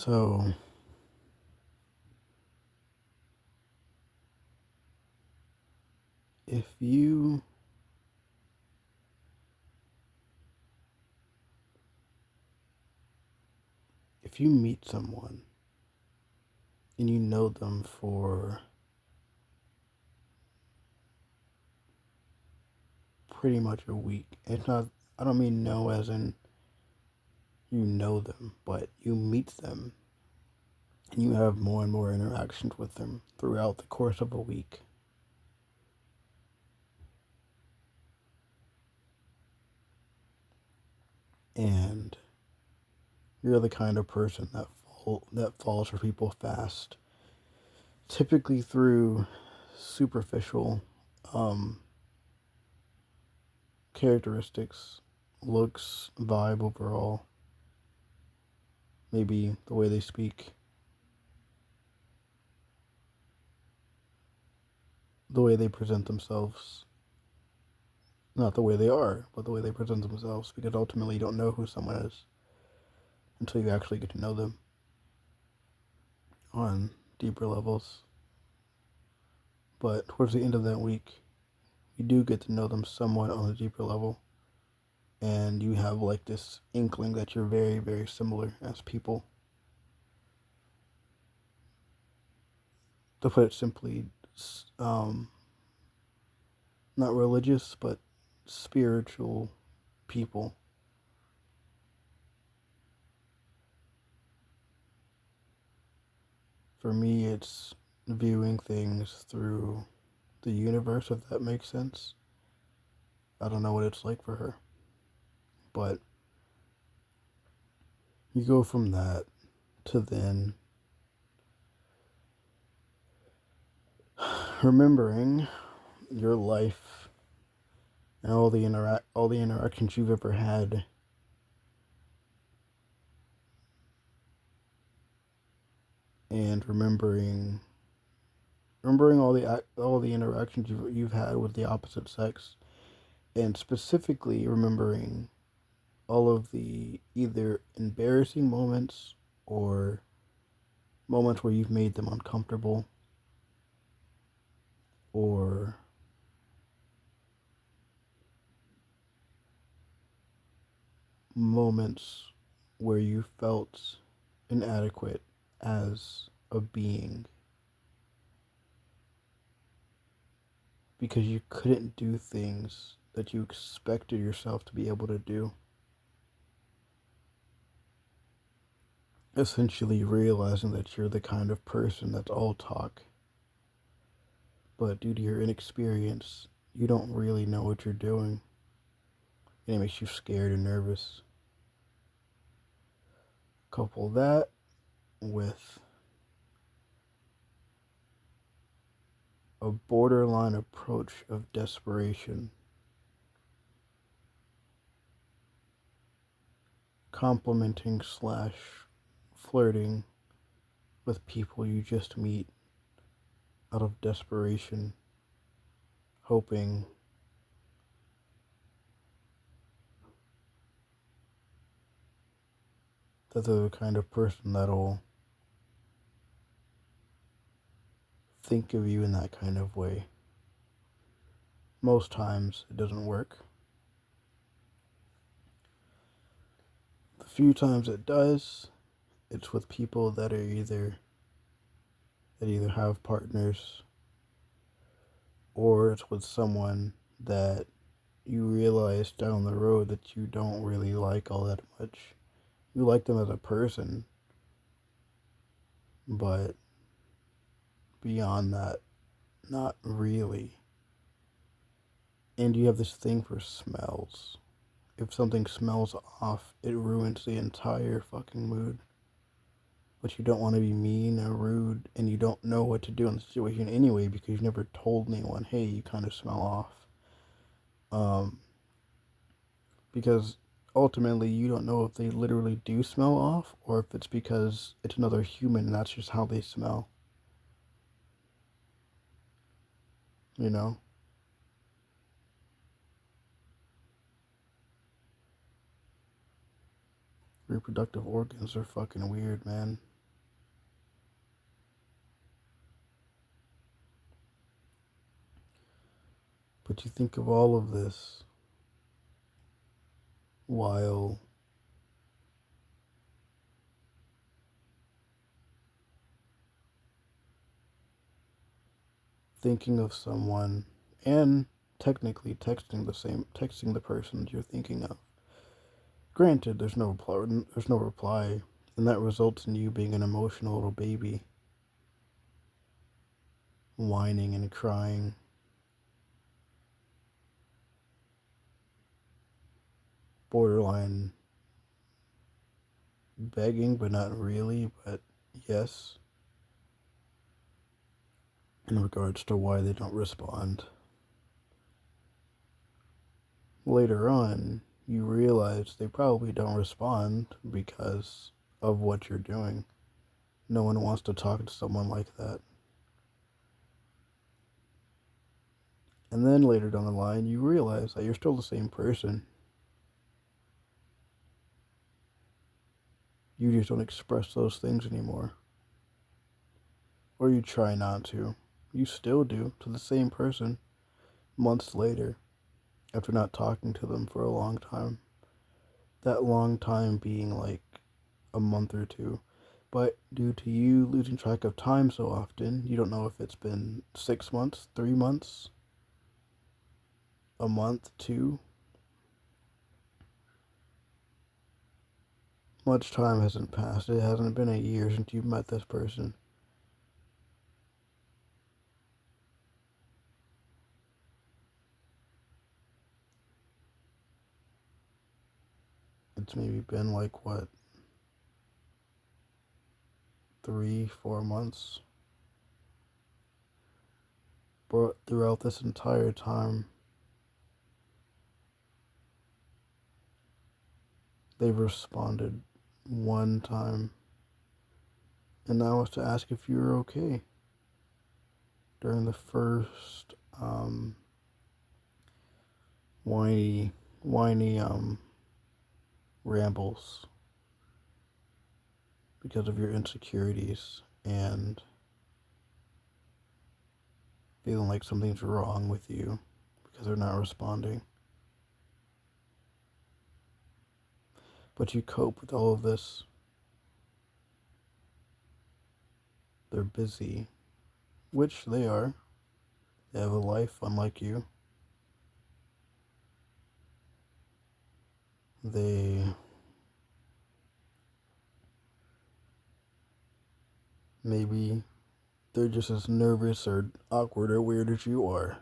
So, if you if you meet someone and you know them for pretty much a week, it's not I don't mean know as in you know them, but you meet them and you have more and more interactions with them throughout the course of a week. And you're the kind of person that falls for people fast, typically through superficial um, characteristics, looks, vibe overall, maybe the way they speak, the way they present themselves. Not the way they are, but the way they present themselves, because ultimately you don't know who someone is until you actually get to know them on deeper levels. But towards the end of that week, you do get to know them somewhat on a deeper level. And you have like this inkling that you're very, very similar as people. To put it simply, um, not religious, but spiritual people. For me, it's viewing things through the universe, if that makes sense. I don't know what it's like for her, but you go from that to then remembering your life and all the interactions you've ever had, and remembering all the interactions you've had with the opposite sex, and specifically remembering all of the either embarrassing moments or moments where you've made them uncomfortable, or moments where you felt inadequate as a being because you couldn't do things that you expected yourself to be able to do. Essentially realizing that you're the kind of person that's all talk, but due to your inexperience, you don't really know what you're doing, and it makes you scared and nervous. Couple that with a borderline approach of desperation, complimenting slash flirting with people you just meet out of desperation, hoping that they're the kind of person that'll think of you in that kind of way. Most times it doesn't work. The few times it does, it's with people that either have partners, or it's with someone that you realize down the road that you don't really like all that much. You like them as a person, but beyond that, not really. And you have this thing for smells. If something smells off, it ruins the entire fucking mood. But you don't want to be mean or rude, and you don't know what to do in the situation anyway because you've never told anyone, hey, you kind of smell off. Because ultimately you don't know if they literally do smell off or if it's because it's another human and that's just how they smell. You know? Reproductive organs are fucking weird, man. But you think of all of this while thinking of someone and technically texting the person you're thinking of. Granted, there's no reply, and that results in you being an emotional little baby, whining and crying, borderline begging, but not really, but yes, in regards to why they don't respond. Later on, you realize they probably don't respond because of what you're doing. No one wants to talk to someone like that. And then later down the line, you realize that you're still the same person. You just don't express those things anymore. Or you try not to. You still do to the same person months later after not talking to them for a long time. That long time being like a month or two. But due to you losing track of time so often, you don't know if it's been 6 months, 3 months, a month, two. Much time hasn't passed. It hasn't been a year since you've met this person. It's maybe been like, what, 3, 4 months? But throughout this entire time, they've responded one time. And that was to ask if you were okay. During the first whiny rambles because of your insecurities and feeling like something's wrong with you because they're not responding. But you cope with all of this. They're busy, which they are. They have a life unlike you. Maybe they're just as nervous or awkward or weird as you are.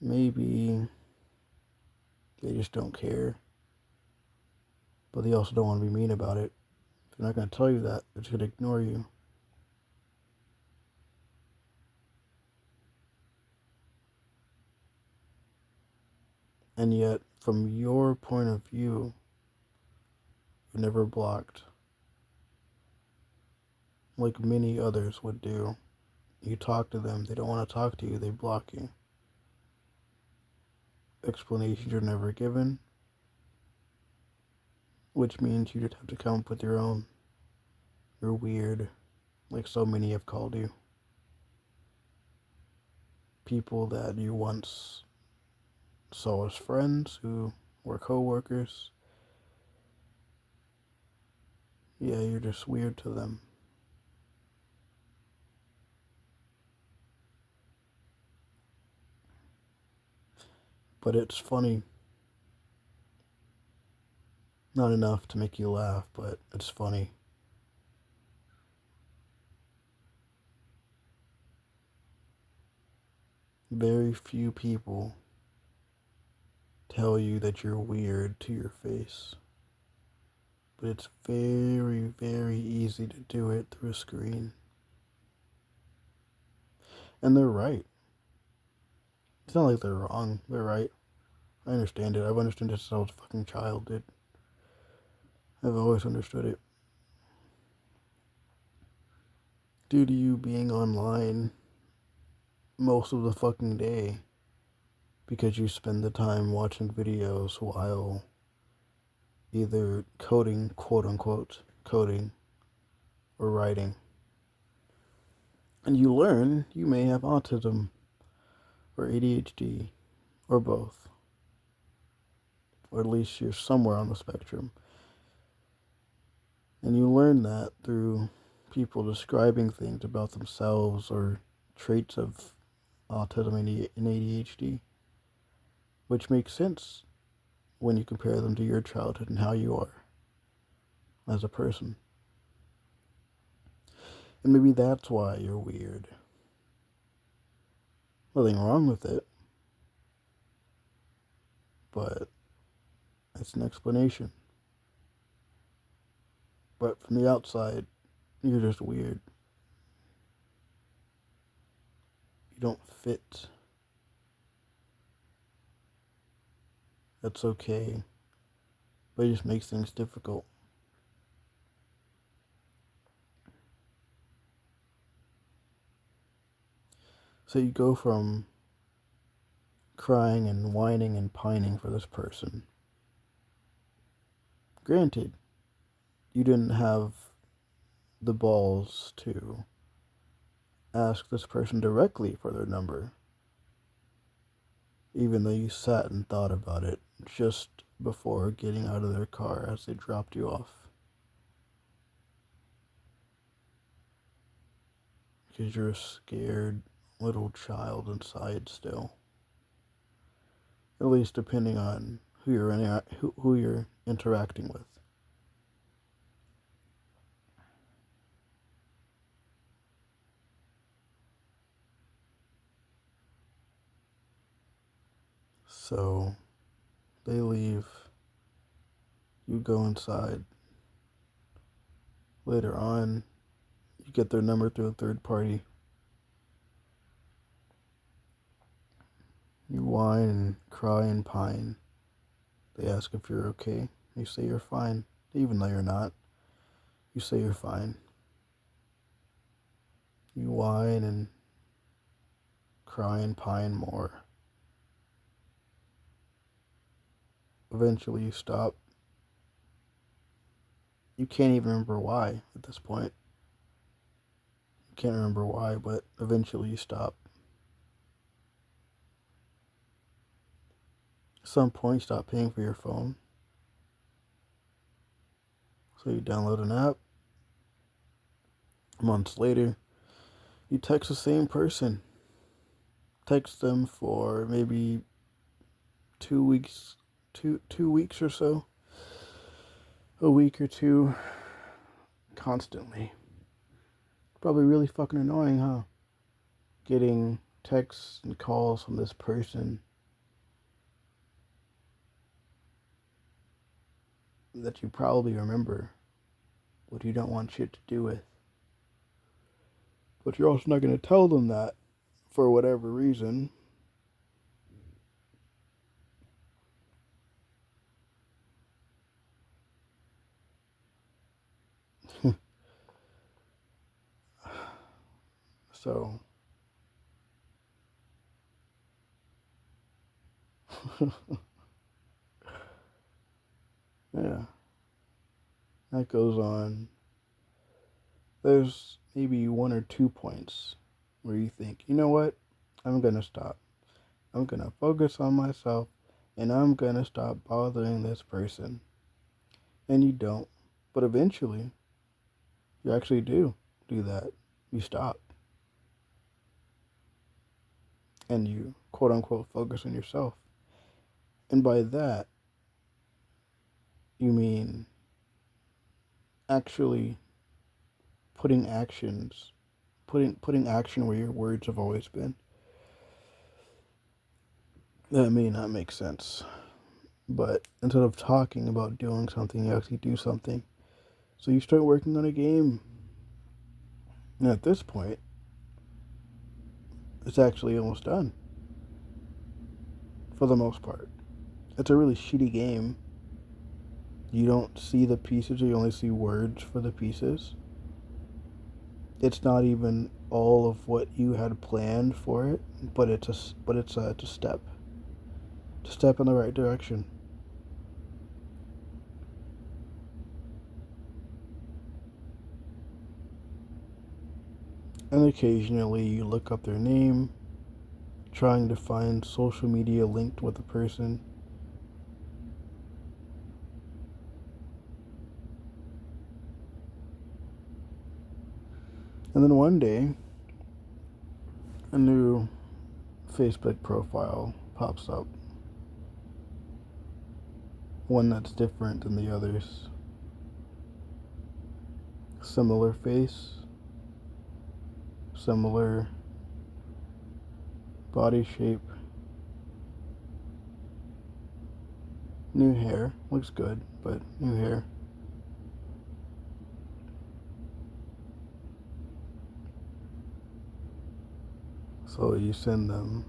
Maybe they just don't care. But they also don't want to be mean about it. If they're not going to tell you that, they're just going to ignore you. And yet, from your point of view, you're never blocked. Like many others would do. You talk to them, they don't want to talk to you, they block you. Explanations are never given, which means you just have to come up with your own. You're weird, like so many have called you. People that you once saw as friends who were co-workers, yeah, you're just weird to them. But it's funny. Not enough to make you laugh, but it's funny. Very few people tell you that you're weird to your face. But it's very, very easy to do it through a screen. And they're right. It's not like they're wrong. They're right. I understand it. I've understood it since I was a fucking child, dude. I've always understood it. Due to you being online most of the fucking day, because you spend the time watching videos while either coding, quote unquote, coding, or writing. And you learn you may have autism or ADHD or both, or at least you're somewhere on the spectrum. And you learn that through people describing things about themselves or traits of autism and ADHD, which makes sense when you compare them to your childhood and how you are as a person. And maybe that's why you're weird. Nothing wrong with it, but it's an explanation. But from the outside, you're just weird. You don't fit. That's okay, but it just makes things difficult. So you go from crying and whining and pining for this person. Granted, you didn't have the balls to ask this person directly for their number, even though you sat and thought about it just before getting out of their car as they dropped you off. Because you're a scared little child inside still. At least depending on who you're interacting with. So they leave. You go inside. Later on, you get their number through a third party. You whine and cry and pine. They ask if you're okay. You say you're fine, even though you're not. You say you're fine. You whine and cry and pine more. Eventually you stop. You can't even remember why at this point. You can't remember why, but eventually you stop. At some point you stop paying for your phone. So you download an app. Months later, you text the same person. Text them for maybe 2 weeks, two weeks or so. A week or two, constantly. Probably really fucking annoying, huh? Getting texts and calls from this person that you probably remember, but you don't want shit to do with. But you're also not going to tell them that for whatever reason. So, yeah, that goes on. There's maybe 1 or 2 points where you think, you know what? I'm going to stop. I'm going to focus on myself and I'm going to stop bothering this person. And you don't. But eventually, you actually do that. You stop. And you, quote unquote, focus on yourself. And by that, you mean actually putting action where your words have always been. That may not make sense. But instead of talking about doing something, you actually do something. So you start working on a game. And at this point, it's actually almost done. For the most part. It's a really shitty game. You don't see the pieces, you only see words for the pieces. It's not even all of what you had planned for it, but it's a step. It's a step in the right direction. And occasionally you look up their name, trying to find social media linked with the person. And then one day, a new Facebook profile pops up. One that's different than the others. Similar face, similar body shape, new hair, looks good, but new hair. So you send them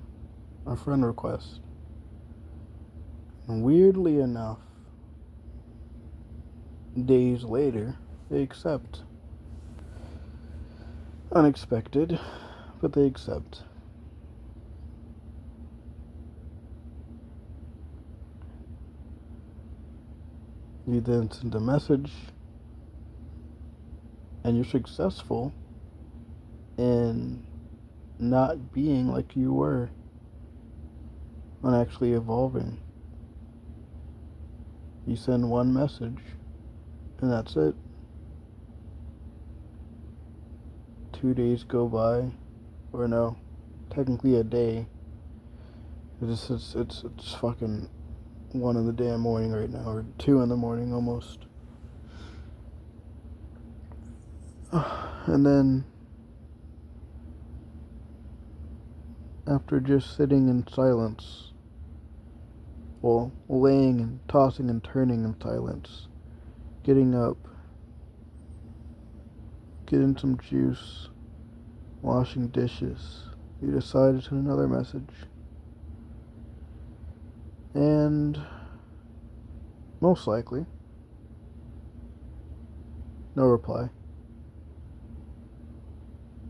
a friend request. And weirdly enough, days later, they accept. Unexpected, but they accept. You then send a message, and you're successful in not being like you were, and actually evolving. You send one message, and that's it. 2 days go by, or no, technically a day. It's fucking 1 in the damn morning right now, or 2 in the morning almost. And then, after just sitting in silence, well, laying and tossing and turning in silence, getting up, getting some juice, washing dishes, you decide to send another message. And most likely, no reply.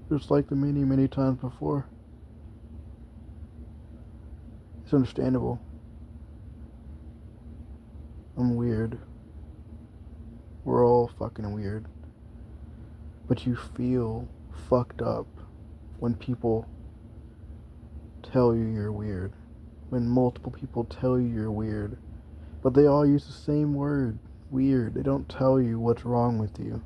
Just like the many, many times before. It's understandable. I'm weird. We're all fucking weird. But you feel fucked up when people tell you you're weird. When multiple people tell you you're weird. But they all use the same word, weird. They don't tell you what's wrong with you.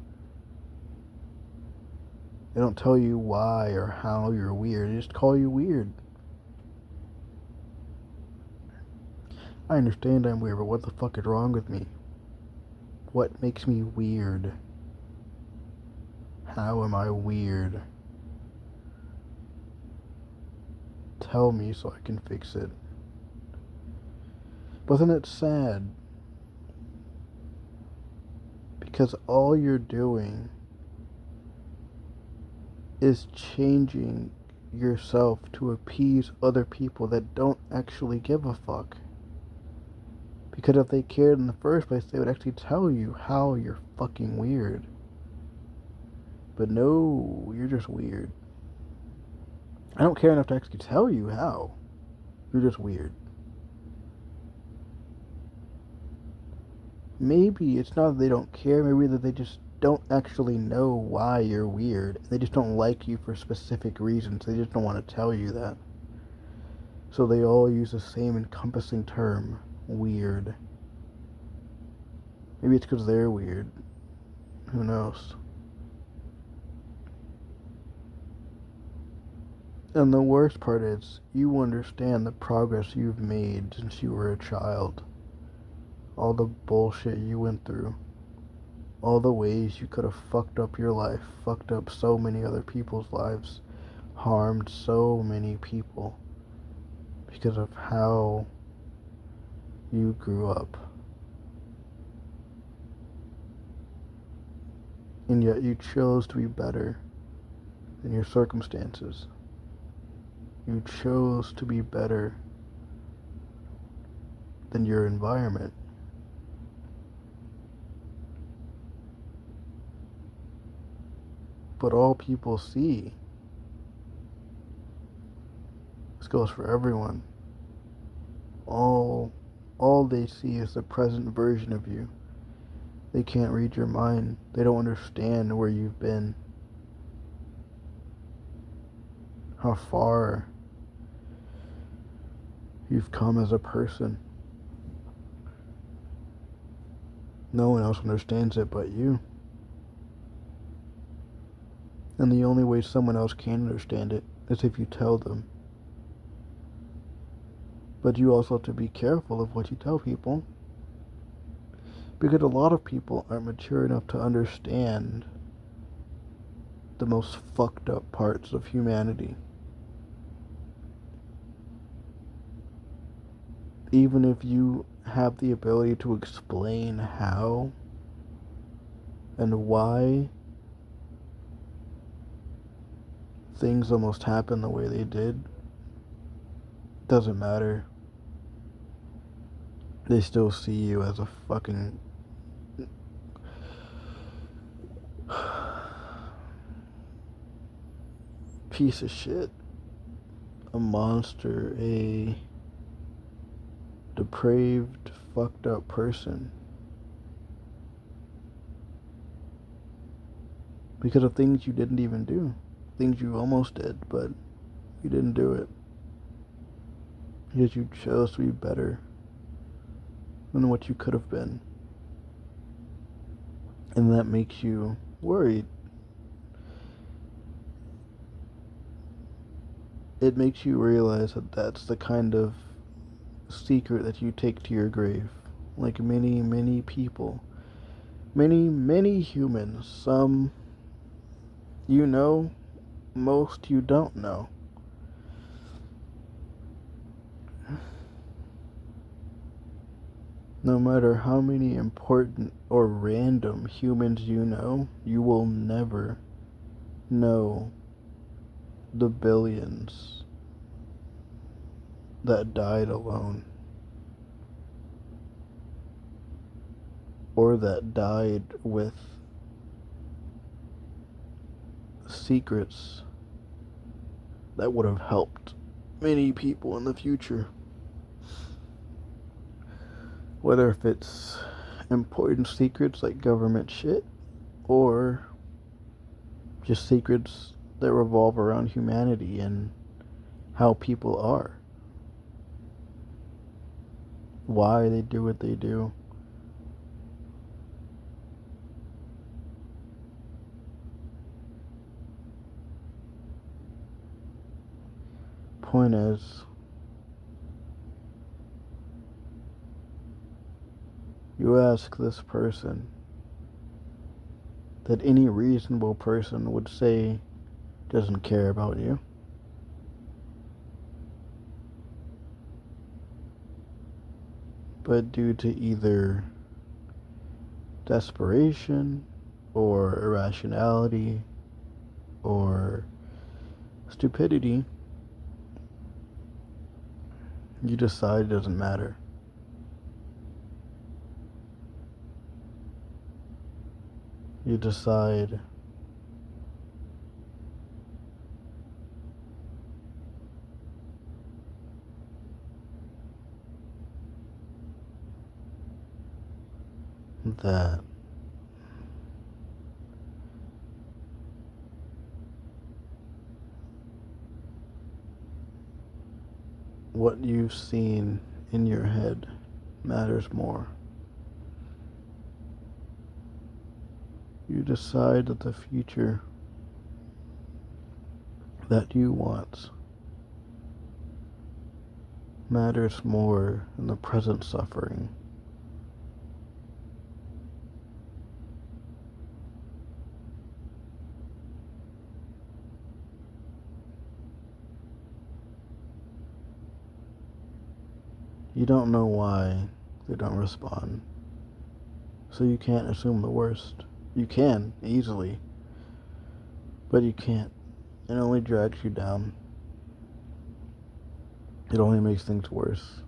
They don't tell you why or how you're weird. They just call you weird. I understand I'm weird, but what the fuck is wrong with me? What makes me weird? How am I weird? Tell me so I can fix it. But then it's sad. Because all you're doing is changing yourself to appease other people that don't actually give a fuck. Because if they cared in the first place, they would actually tell you how you're fucking weird. But no, you're just weird. I don't care enough to actually tell you how. You're just weird. Maybe it's not that they don't care, maybe that they just don't actually know why you're weird. They just don't like you for specific reasons. They just don't want to tell you that. So they all use the same encompassing term, weird. Maybe it's because they're weird. Who knows? And the worst part is, you understand the progress you've made since you were a child. All the bullshit you went through. All the ways you could have fucked up your life, fucked up so many other people's lives, harmed so many people because of how you grew up. And yet you chose to be better than your circumstances. You chose to be better than your environment. But all people see, this goes for everyone, all they see is the present version of you. They can't read your mind. They don't understand where you've been. how far you've come as a person. No one else understands it but you. And the only way someone else can understand it is if you tell them. But you also have to be careful of what you tell people. Because a lot of people aren't mature enough to understand the most fucked up parts of humanity. Even if you have the ability to explain how and why things almost happened the way they did, doesn't matter. They still see you as a fucking piece of shit, a monster, a depraved, fucked up person. Because of things you didn't even do. Things you almost did, but you didn't do it. Because you chose to be better than what you could have been. And that makes you worried. It makes you realize that that's the kind of secret that you take to your grave. Like many, many people. Many, many humans. Some you know, most you don't know. No matter how many important or random humans you know, you will never know the billions that died alone. Or that died with secrets that would have helped many people in the future. Whether if it's important secrets like government shit, or just secrets that revolve around humanity and how people are. Why they do what they do. Point is, you ask this person that any reasonable person would say doesn't care about you. But due to either desperation or irrationality or stupidity, you decide it doesn't matter. You decide that what you've seen in your head matters more. You decide that the future that you want matters more than the present suffering. You don't know why they don't respond, so you can't assume the worst. You can, easily, but you can't. It only drags you down. It only makes things worse.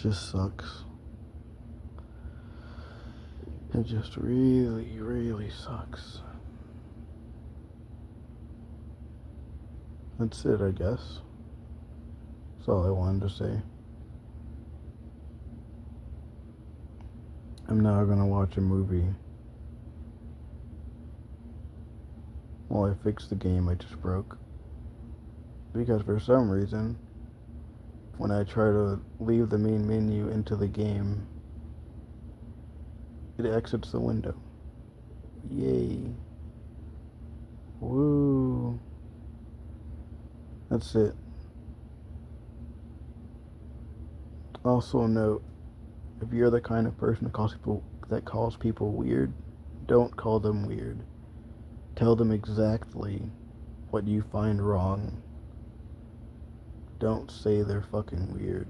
just sucks. It just really, really sucks. That's it, I guess. That's all I wanted to say. I'm now gonna watch a movie while I fix the game I just broke. Because for some reason, when I try to leave the main menu into the game, it exits the window. Yay. Woo. That's it. Also note, if you're the kind of person that calls people weird, don't call them weird. Tell them exactly what you find wrong. Don't say they're fucking weird.